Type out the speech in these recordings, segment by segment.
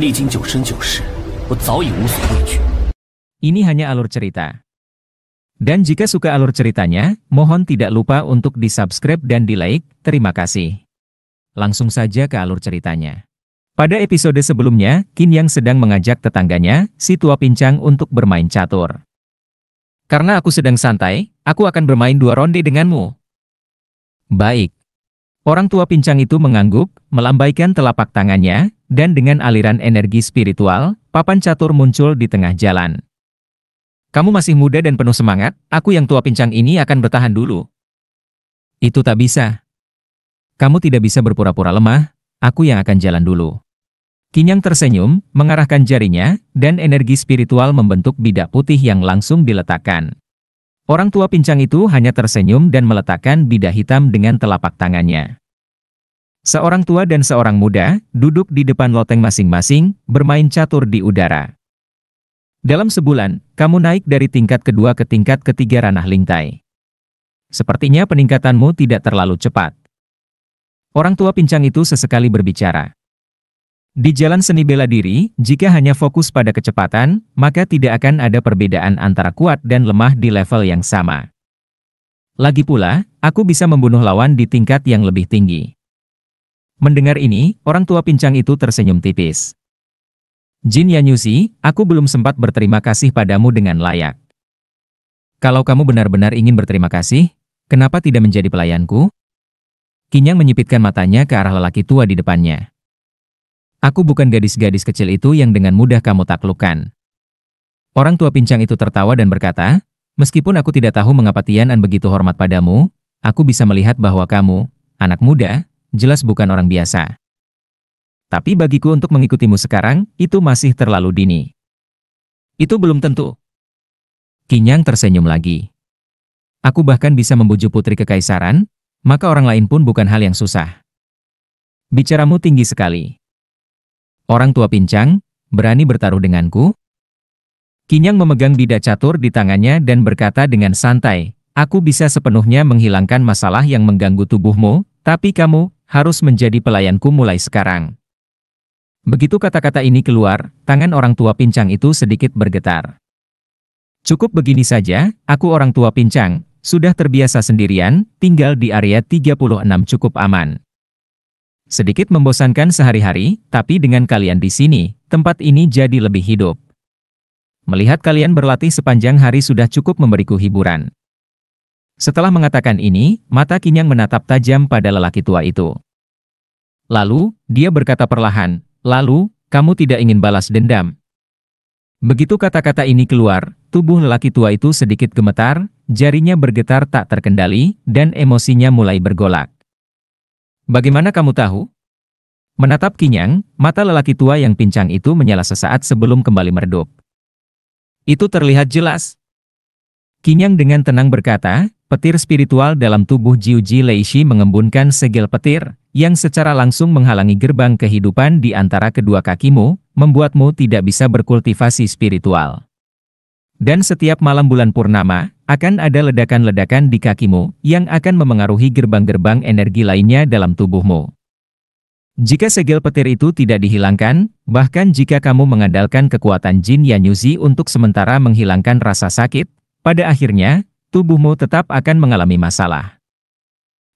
历经九生九世，我早已无所畏惧。 Ini hanya alur cerita. Dan jika suka alur ceritanya, mohon tidak lupa untuk di-subscribe dan di-like. Terima kasih. Langsung saja ke alur ceritanya. Pada episode sebelumnya, Qin Yang sedang mengajak tetangganya, si tua pincang untuk bermain catur. Karena aku sedang santai, aku akan bermain 2 ronde denganmu. Baik. Orang tua pincang itu mengangguk, melambaikan telapak tangannya, dan dengan aliran energi spiritual, papan catur muncul di tengah jalan. Kamu masih muda dan penuh semangat, aku yang tua pincang ini akan bertahan dulu. Itu tak bisa. Kamu tidak bisa berpura-pura lemah, aku yang akan jalan dulu. Qin Yang tersenyum, mengarahkan jarinya, dan energi spiritual membentuk bidak putih yang langsung diletakkan. Orang tua pincang itu hanya tersenyum dan meletakkan bidak hitam dengan telapak tangannya. Seorang tua dan seorang muda, duduk di depan loteng masing-masing, bermain catur di udara. Dalam sebulan, kamu naik dari tingkat kedua ke tingkat ketiga ranah lingtai. Sepertinya peningkatanmu tidak terlalu cepat. Orang tua pincang itu sesekali berbicara. Di jalan seni bela diri, jika hanya fokus pada kecepatan, maka tidak akan ada perbedaan antara kuat dan lemah di level yang sama. Lagi pula, aku bisa membunuh lawan di tingkat yang lebih tinggi. Mendengar ini, orang tua pincang itu tersenyum tipis. Jin Yanyuzi, aku belum sempat berterima kasih padamu dengan layak. Kalau kamu benar-benar ingin berterima kasih, kenapa tidak menjadi pelayanku? Qin Yang menyipitkan matanya ke arah lelaki tua di depannya. Aku bukan gadis-gadis kecil itu yang dengan mudah kamu taklukkan. Orang tua pincang itu tertawa dan berkata, meskipun aku tidak tahu mengapa Tian An begitu hormat padamu, aku bisa melihat bahwa kamu, anak muda, jelas bukan orang biasa. Tapi bagiku untuk mengikutimu sekarang, itu masih terlalu dini. Itu belum tentu. Qin Yang tersenyum lagi. Aku bahkan bisa membujuk putri kekaisaran, maka orang lain pun bukan hal yang susah. Bicaramu tinggi sekali. Orang tua pincang, berani bertaruh denganku? Qin Yang memegang bidak catur di tangannya dan berkata dengan santai, aku bisa sepenuhnya menghilangkan masalah yang mengganggu tubuhmu, tapi kamu harus menjadi pelayanku mulai sekarang. Begitu kata-kata ini keluar, tangan orang tua pincang itu sedikit bergetar. Cukup begini saja, aku orang tua pincang, sudah terbiasa sendirian, tinggal di area 36 cukup aman. Sedikit membosankan sehari-hari, tapi dengan kalian di sini, tempat ini jadi lebih hidup. Melihat kalian berlatih sepanjang hari sudah cukup memberiku hiburan. Setelah mengatakan ini, mata Qin Yang menatap tajam pada lelaki tua itu. Lalu, dia berkata perlahan, lalu, kamu tidak ingin balas dendam. Begitu kata-kata ini keluar, tubuh lelaki tua itu sedikit gemetar, jarinya bergetar tak terkendali, dan emosinya mulai bergolak. Bagaimana kamu tahu? Menatap Qin Yang, mata lelaki tua yang pincang itu menyala sesaat sebelum kembali meredup. Itu terlihat jelas. Qin Yang dengan tenang berkata, petir spiritual dalam tubuh Jiuji Leishi mengembunkan segel petir, yang secara langsung menghalangi gerbang kehidupan di antara kedua kakimu, membuatmu tidak bisa berkultivasi spiritual. Dan setiap malam bulan purnama, akan ada ledakan-ledakan di kakimu, yang akan memengaruhi gerbang-gerbang energi lainnya dalam tubuhmu. Jika segel petir itu tidak dihilangkan, bahkan jika kamu mengandalkan kekuatan Jin Yanyuzi untuk sementara menghilangkan rasa sakit, pada akhirnya, tubuhmu tetap akan mengalami masalah.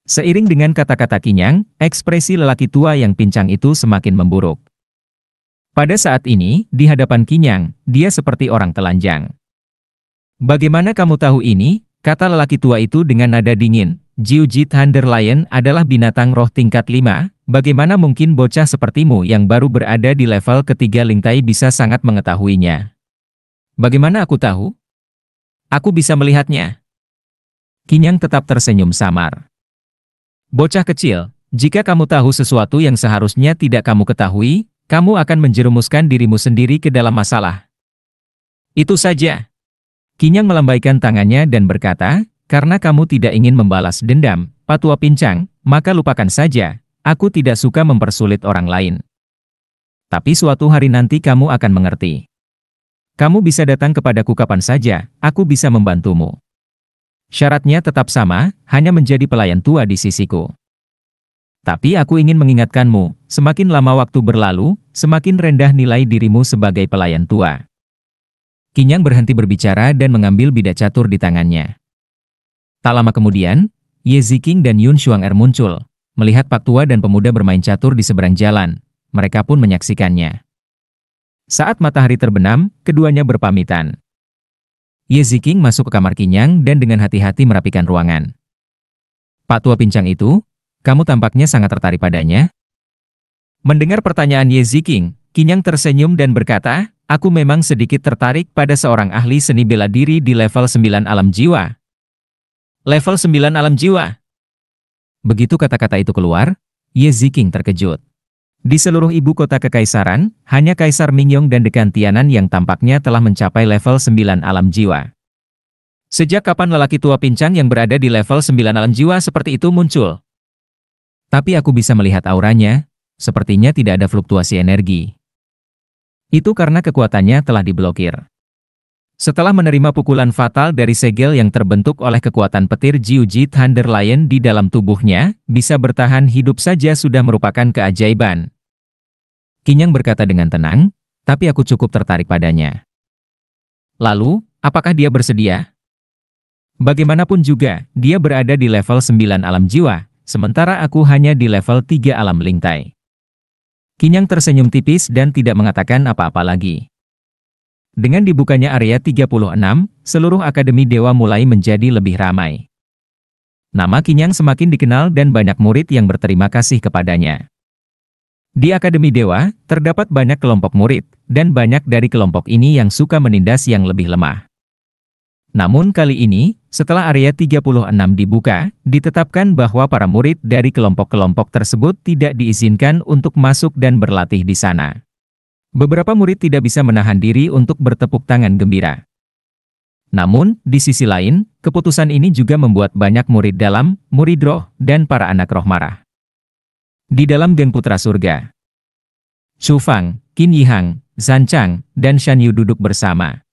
Seiring dengan kata-kata Qin Yang, ekspresi lelaki tua yang pincang itu semakin memburuk. Pada saat ini, di hadapan Qin Yang, dia seperti orang telanjang. Bagaimana kamu tahu ini? Kata lelaki tua itu dengan nada dingin. Jiuji Thunder Lion adalah binatang roh tingkat 5, bagaimana mungkin bocah sepertimu yang baru berada di level ketiga lingtai bisa sangat mengetahuinya? Bagaimana aku tahu? Aku bisa melihatnya. Qin Yang tetap tersenyum samar. Bocah kecil, jika kamu tahu sesuatu yang seharusnya tidak kamu ketahui, kamu akan menjerumuskan dirimu sendiri ke dalam masalah. Itu saja. Qin Yang melambaikan tangannya dan berkata, karena kamu tidak ingin membalas dendam, Patua Pincang, maka lupakan saja, aku tidak suka mempersulit orang lain. Tapi suatu hari nanti kamu akan mengerti. Kamu bisa datang kepadaku kapan saja, aku bisa membantumu. Syaratnya tetap sama, hanya menjadi pelayan tua di sisiku. Tapi aku ingin mengingatkanmu, semakin lama waktu berlalu, semakin rendah nilai dirimu sebagai pelayan tua. Qinyang berhenti berbicara dan mengambil bidak catur di tangannya. Tak lama kemudian, Ye Ziqing dan Yun Xuanger muncul. Melihat Pak Tua dan pemuda bermain catur di seberang jalan, mereka pun menyaksikannya. Saat matahari terbenam, keduanya berpamitan. Ye Ziqing masuk ke kamar Qinyang dan dengan hati-hati merapikan ruangan. Pak Tua pincang itu, kamu tampaknya sangat tertarik padanya. Mendengar pertanyaan Ye Ziqing, Qinyang tersenyum dan berkata, aku memang sedikit tertarik pada seorang ahli seni bela diri di level 9 alam jiwa. Level 9 alam jiwa. Begitu kata-kata itu keluar, Ye Ziqing terkejut. Di seluruh ibu kota kekaisaran, hanya Kaisar Mingyong dan Dekan Tianan yang tampaknya telah mencapai level 9 alam jiwa. Sejak kapan lelaki tua pincang yang berada di level 9 alam jiwa seperti itu muncul? Tapi aku bisa melihat auranya, sepertinya tidak ada fluktuasi energi. Itu karena kekuatannya telah diblokir. Setelah menerima pukulan fatal dari segel yang terbentuk oleh kekuatan petir Jiuji Thunder Lion di dalam tubuhnya, bisa bertahan hidup saja sudah merupakan keajaiban. Qinyang berkata dengan tenang, tapi aku cukup tertarik padanya. Lalu, apakah dia bersedia? Bagaimanapun juga, dia berada di level 9 alam jiwa, sementara aku hanya di level 3 alam lingtai. Qinyang tersenyum tipis dan tidak mengatakan apa-apa lagi. Dengan dibukanya area 36, seluruh Akademi Dewa mulai menjadi lebih ramai. Nama Qinyang semakin dikenal dan banyak murid yang berterima kasih kepadanya. Di Akademi Dewa, terdapat banyak kelompok murid, dan banyak dari kelompok ini yang suka menindas yang lebih lemah. Namun kali ini, setelah area 36 dibuka, ditetapkan bahwa para murid dari kelompok-kelompok tersebut tidak diizinkan untuk masuk dan berlatih di sana. Beberapa murid tidak bisa menahan diri untuk bertepuk tangan gembira. Namun, di sisi lain, keputusan ini juga membuat banyak murid dalam, murid roh, dan para anak roh marah. Di dalam geng putra surga, Xu Fang, Qin Yihang, Zhan Chang, dan Shan Yu duduk bersama.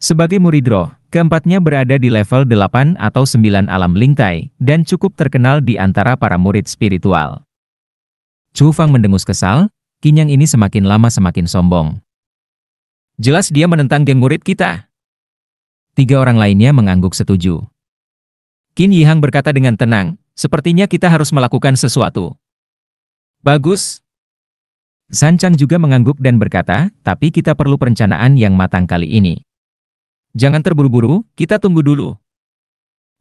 Sebagai murid roh, keempatnya berada di level 8 atau 9 alam lingtai, dan cukup terkenal di antara para murid spiritual. Xu Fang mendengus kesal, Qinyang ini semakin lama semakin sombong. Jelas dia menentang geng murid kita. 3 orang lainnya mengangguk setuju. Qin Yihang berkata dengan tenang, sepertinya kita harus melakukan sesuatu. Bagus. Zhan Chang juga mengangguk dan berkata, tapi kita perlu perencanaan yang matang kali ini. Jangan terburu-buru, kita tunggu dulu.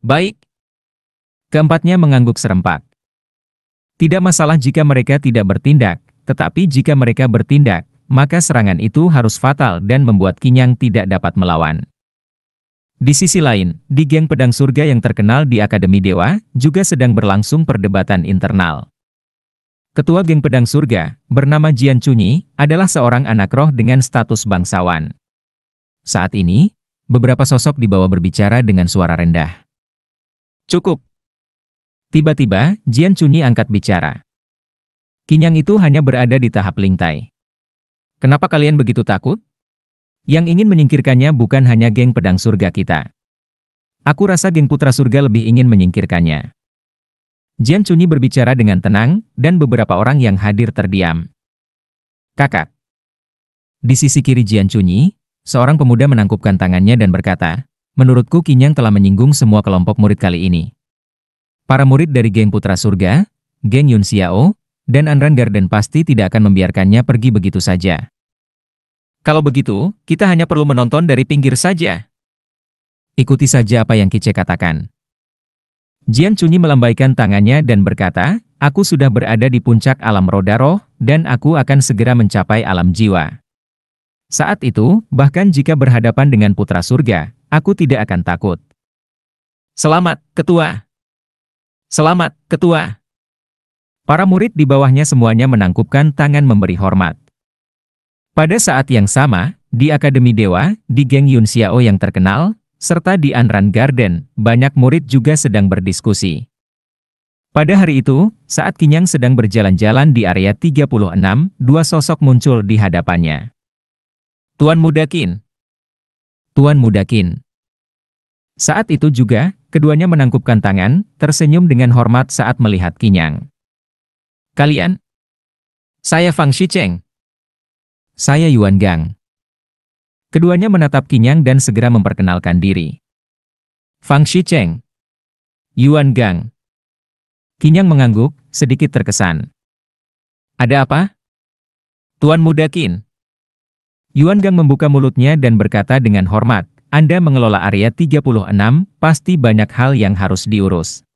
Baik. Keempatnya mengangguk serempak. Tidak masalah jika mereka tidak bertindak. Tetapi jika mereka bertindak, maka serangan itu harus fatal dan membuat Qinyang tidak dapat melawan. Di sisi lain, di geng pedang surga yang terkenal di Akademi Dewa, juga sedang berlangsung perdebatan internal. Ketua geng pedang surga, bernama Jian Chunyi, adalah seorang anak roh dengan status bangsawan. Saat ini, beberapa sosok di bawah berbicara dengan suara rendah. Cukup. Tiba-tiba, Jian Chunyi angkat bicara. Qinyang itu hanya berada di tahap lingtai. Kenapa kalian begitu takut? Yang ingin menyingkirkannya bukan hanya geng pedang surga kita. Aku rasa geng putra surga lebih ingin menyingkirkannya. Jian Chunyi berbicara dengan tenang, dan beberapa orang yang hadir terdiam. Kakak. Di sisi kiri Jian Chunyi, seorang pemuda menangkupkan tangannya dan berkata, menurutku Qinyang telah menyinggung semua kelompok murid kali ini. Para murid dari geng putra surga, geng Yun Xiao, dan Anran Garden pasti tidak akan membiarkannya pergi begitu saja. Kalau begitu, kita hanya perlu menonton dari pinggir saja. Ikuti saja apa yang Kice katakan. Jian Chunyi melambaikan tangannya dan berkata, aku sudah berada di puncak alam roda roh, dan aku akan segera mencapai alam jiwa. Saat itu, bahkan jika berhadapan dengan putra surga, aku tidak akan takut. Selamat, Ketua. Selamat, Ketua. Para murid di bawahnya semuanya menangkupkan tangan memberi hormat. Pada saat yang sama, di Akademi Dewa, di geng Yun Xiao yang terkenal, serta di Anran Garden, banyak murid juga sedang berdiskusi. Pada hari itu, saat Qinyang sedang berjalan-jalan di area 36, 2 sosok muncul di hadapannya. Tuan Muda Qin. Tuan Muda Qin. Saat itu juga, keduanya menangkupkan tangan, tersenyum dengan hormat saat melihat Qinyang. Kalian? Saya Fang Shicheng. Saya Yuan Gang. Keduanya menatap Qin Yang dan segera memperkenalkan diri. Fang Shicheng. Yuan Gang. Qin Yang mengangguk, sedikit terkesan. Ada apa? Tuan Muda Qin. Yuan Gang membuka mulutnya dan berkata dengan hormat, Anda mengelola area 36, pasti banyak hal yang harus diurus.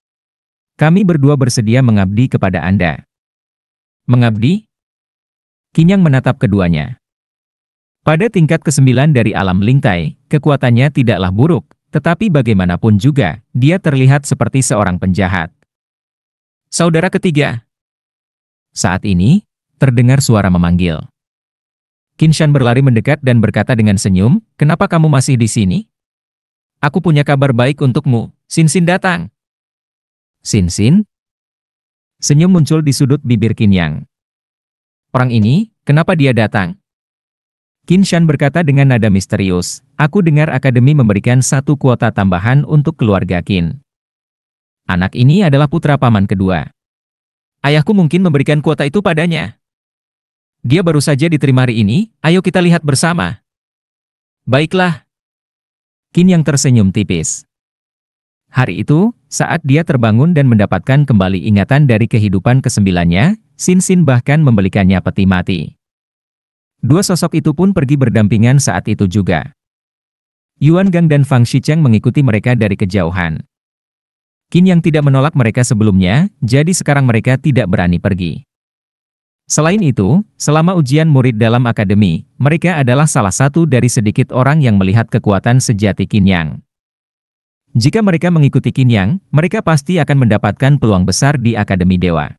Kami berdua bersedia mengabdi kepada Anda. Mengabdi? Qin Yang menatap keduanya. Pada tingkat ke-9 dari alam Lingtai, kekuatannya tidaklah buruk, tetapi bagaimanapun juga, dia terlihat seperti seorang penjahat. Saudara ketiga. Saat ini, terdengar suara memanggil. Qin Shan berlari mendekat dan berkata dengan senyum, kenapa kamu masih di sini? Aku punya kabar baik untukmu, Xin Xin datang. Xin Xin? Senyum muncul di sudut bibir Qin Yang. Orang ini, kenapa dia datang? Qin Shan berkata dengan nada misterius, aku dengar akademi memberikan 1 kuota tambahan untuk keluarga Qin. Anak ini adalah putra paman kedua. Ayahku mungkin memberikan kuota itu padanya. Dia baru saja diterima hari ini, ayo kita lihat bersama. Baiklah. Qin Yang tersenyum tipis. Hari itu, saat dia terbangun dan mendapatkan kembali ingatan dari kehidupan ke-9-nya, Xin Xin bahkan membelikannya peti mati. Dua sosok itu pun pergi berdampingan saat itu juga. Yuan Gang dan Fang Shicheng mengikuti mereka dari kejauhan. Qin Yang tidak menolak mereka sebelumnya, jadi sekarang mereka tidak berani pergi. Selain itu, selama ujian murid dalam akademi, mereka adalah salah satu dari sedikit orang yang melihat kekuatan sejati Qin Yang. Jika mereka mengikuti Qin Yang, mereka pasti akan mendapatkan peluang besar di Akademi Dewa.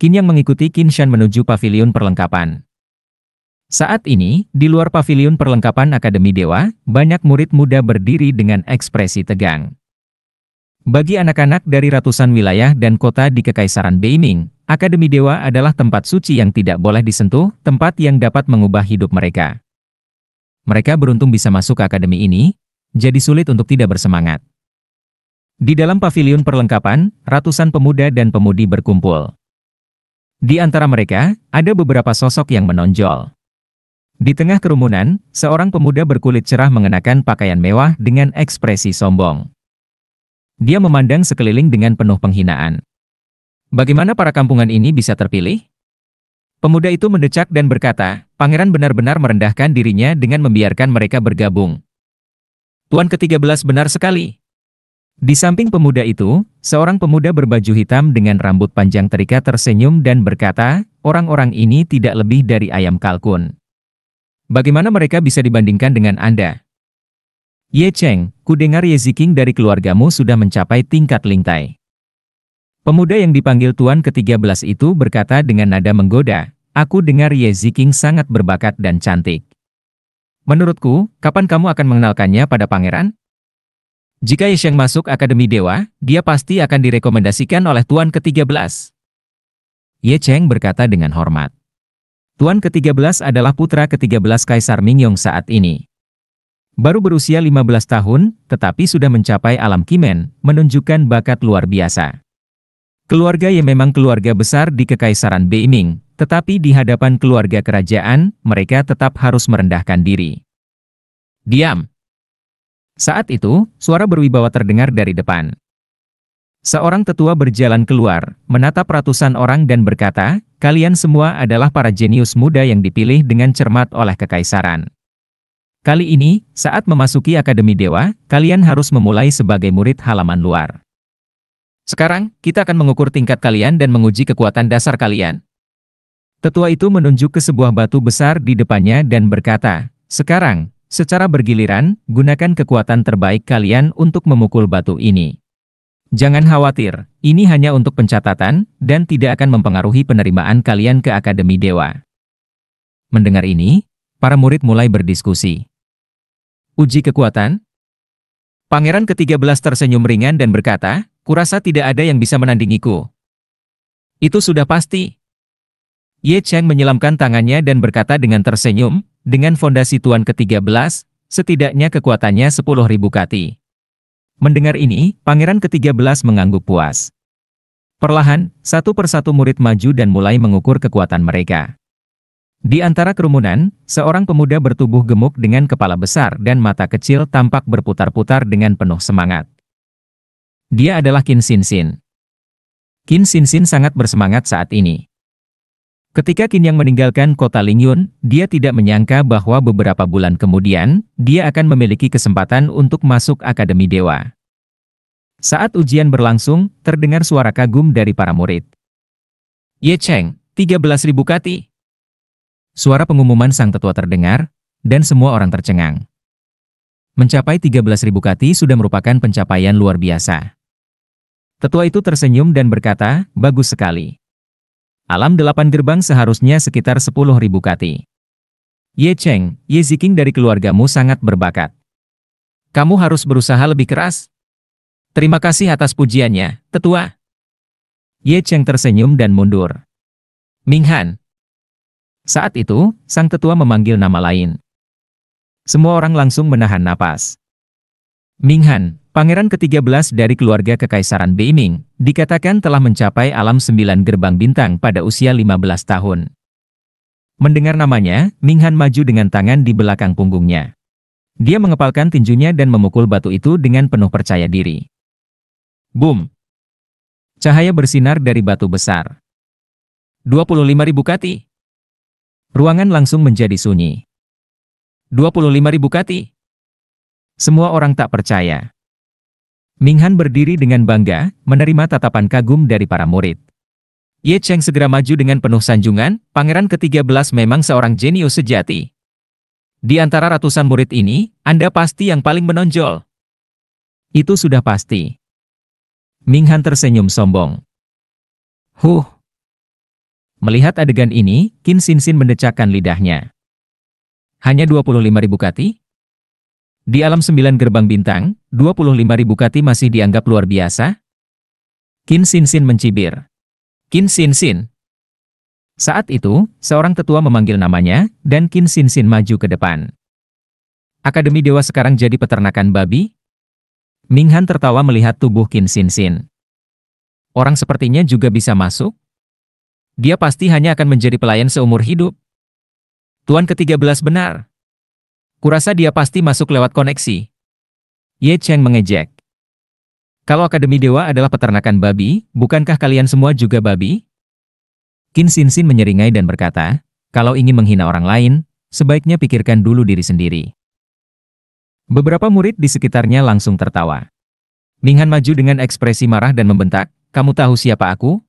Qin Yang mengikuti Qin Shan menuju paviliun perlengkapan. Saat ini, di luar paviliun perlengkapan Akademi Dewa, banyak murid muda berdiri dengan ekspresi tegang. Bagi anak-anak dari ratusan wilayah dan kota di Kekaisaran Beiming, Akademi Dewa adalah tempat suci yang tidak boleh disentuh, tempat yang dapat mengubah hidup mereka. Mereka beruntung bisa masuk ke akademi ini, jadi sulit untuk tidak bersemangat. Di dalam paviliun perlengkapan, ratusan pemuda dan pemudi berkumpul. Di antara mereka, ada beberapa sosok yang menonjol. Di tengah kerumunan, seorang pemuda berkulit cerah mengenakan pakaian mewah dengan ekspresi sombong. Dia memandang sekeliling dengan penuh penghinaan. Bagaimana para kampungan ini bisa terpilih? Pemuda itu mendecak dan berkata, pangeran benar-benar merendahkan dirinya dengan membiarkan mereka bergabung. Tuan ke-13 benar sekali. Di samping pemuda itu, seorang pemuda berbaju hitam dengan rambut panjang terikat tersenyum dan berkata, orang-orang ini tidak lebih dari ayam kalkun. Bagaimana mereka bisa dibandingkan dengan Anda? Ye Cheng, ku dengar Ye Ziking dari keluargamu sudah mencapai tingkat Lingtai. Pemuda yang dipanggil Tuan ke-13 itu berkata dengan nada menggoda, aku dengar Ye Ziking sangat berbakat dan cantik. Menurutku, kapan kamu akan mengenalkannya pada pangeran? Jika Ye Cheng masuk Akademi Dewa, dia pasti akan direkomendasikan oleh Tuan ke-13. Ye Cheng berkata dengan hormat. Tuan ke-13 adalah putra ke-13 Kaisar Mingyong saat ini. Baru berusia 15 tahun, tetapi sudah mencapai alam Kimen, menunjukkan bakat luar biasa. Keluarga Ye memang keluarga besar di Kekaisaran Beiming, tetapi di hadapan keluarga kerajaan, mereka tetap harus merendahkan diri. Diam! Saat itu, suara berwibawa terdengar dari depan. Seorang tetua berjalan keluar, menatap ratusan orang dan berkata, kalian semua adalah para jenius muda yang dipilih dengan cermat oleh Kekaisaran. Kali ini, saat memasuki Akademi Dewa, kalian harus memulai sebagai murid halaman luar. Sekarang, kita akan mengukur tingkat kalian dan menguji kekuatan dasar kalian. Tetua itu menunjuk ke sebuah batu besar di depannya dan berkata, sekarang, secara bergiliran, gunakan kekuatan terbaik kalian untuk memukul batu ini. Jangan khawatir, ini hanya untuk pencatatan, dan tidak akan mempengaruhi penerimaan kalian ke Akademi Dewa. Mendengar ini, para murid mulai berdiskusi. Uji kekuatan? Pangeran ke-13 tersenyum ringan dan berkata, kurasa tidak ada yang bisa menandingiku. Itu sudah pasti. Ye Cheng menyelamkan tangannya dan berkata dengan tersenyum, dengan fondasi Tuan ke-13, setidaknya kekuatannya 10.000 kati. Mendengar ini, Pangeran ke-13 mengangguk puas. Perlahan, satu persatu murid maju dan mulai mengukur kekuatan mereka. Di antara kerumunan, seorang pemuda bertubuh gemuk dengan kepala besar dan mata kecil tampak berputar-putar dengan penuh semangat. Dia adalah Qin Xinxin. Qin Xinxin sangat bersemangat saat ini. Ketika Qin Yang meninggalkan kota Lingyun, dia tidak menyangka bahwa beberapa bulan kemudian, dia akan memiliki kesempatan untuk masuk Akademi Dewa. Saat ujian berlangsung, terdengar suara kagum dari para murid. Ye Cheng, 13.000 kati. Suara pengumuman sang tetua terdengar, dan semua orang tercengang. Mencapai 13.000 kati sudah merupakan pencapaian luar biasa. Tetua itu tersenyum dan berkata, bagus sekali. Alam 8 gerbang seharusnya sekitar 10.000 kati. Ye Cheng, Ye Ziking dari keluargamu sangat berbakat. Kamu harus berusaha lebih keras. Terima kasih atas pujiannya, tetua. Ye Cheng tersenyum dan mundur. Minghan. Saat itu, sang tetua memanggil nama lain. Semua orang langsung menahan napas. Minghan, pangeran ke-13 dari keluarga Kekaisaran Beiming, dikatakan telah mencapai alam 9 gerbang bintang pada usia 15 tahun. Mendengar namanya, Minghan maju dengan tangan di belakang punggungnya. Dia mengepalkan tinjunya dan memukul batu itu dengan penuh percaya diri. Boom! Cahaya bersinar dari batu besar. 25.000 kati. Ruangan langsung menjadi sunyi. 25.000 kati. Semua orang tak percaya. Minghan berdiri dengan bangga, menerima tatapan kagum dari para murid. Ye Cheng segera maju dengan penuh sanjungan, pangeran ke-13 memang seorang jenius sejati. Di antara ratusan murid ini, Anda pasti yang paling menonjol. Itu sudah pasti. Minghan tersenyum sombong. Melihat adegan ini, Qin Xinxin mendecakkan lidahnya. Hanya 25.000 kati? Di alam 9 gerbang bintang, 25.000 kati masih dianggap luar biasa? Qin Xinxin mencibir. Qin Xinxin. Saat itu, seorang tetua memanggil namanya, dan Qin Xinxin maju ke depan. Akademi Dewa sekarang jadi peternakan babi? Minghan tertawa melihat tubuh Qin Xinxin. Orang sepertinya juga bisa masuk? Dia pasti hanya akan menjadi pelayan seumur hidup. Tuan ke-13 benar. Kurasa dia pasti masuk lewat koneksi. Ye Cheng mengejek. Kalau Akademi Dewa adalah peternakan babi, bukankah kalian semua juga babi? Qin Xinxin menyeringai dan berkata, kalau ingin menghina orang lain, sebaiknya pikirkan dulu diri sendiri. Beberapa murid di sekitarnya langsung tertawa. Minghan maju dengan ekspresi marah dan membentak, kamu tahu siapa aku?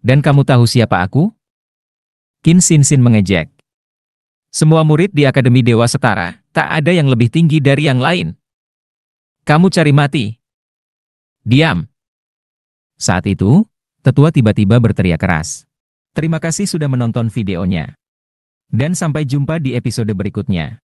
Dan kamu tahu siapa aku? Qin Xinxin mengejek. Semua murid di Akademi Dewa setara, tak ada yang lebih tinggi dari yang lain. Kamu cari mati. Diam. Saat itu, tetua tiba-tiba berteriak keras. Terima kasih sudah menonton videonya. Dan sampai jumpa di episode berikutnya.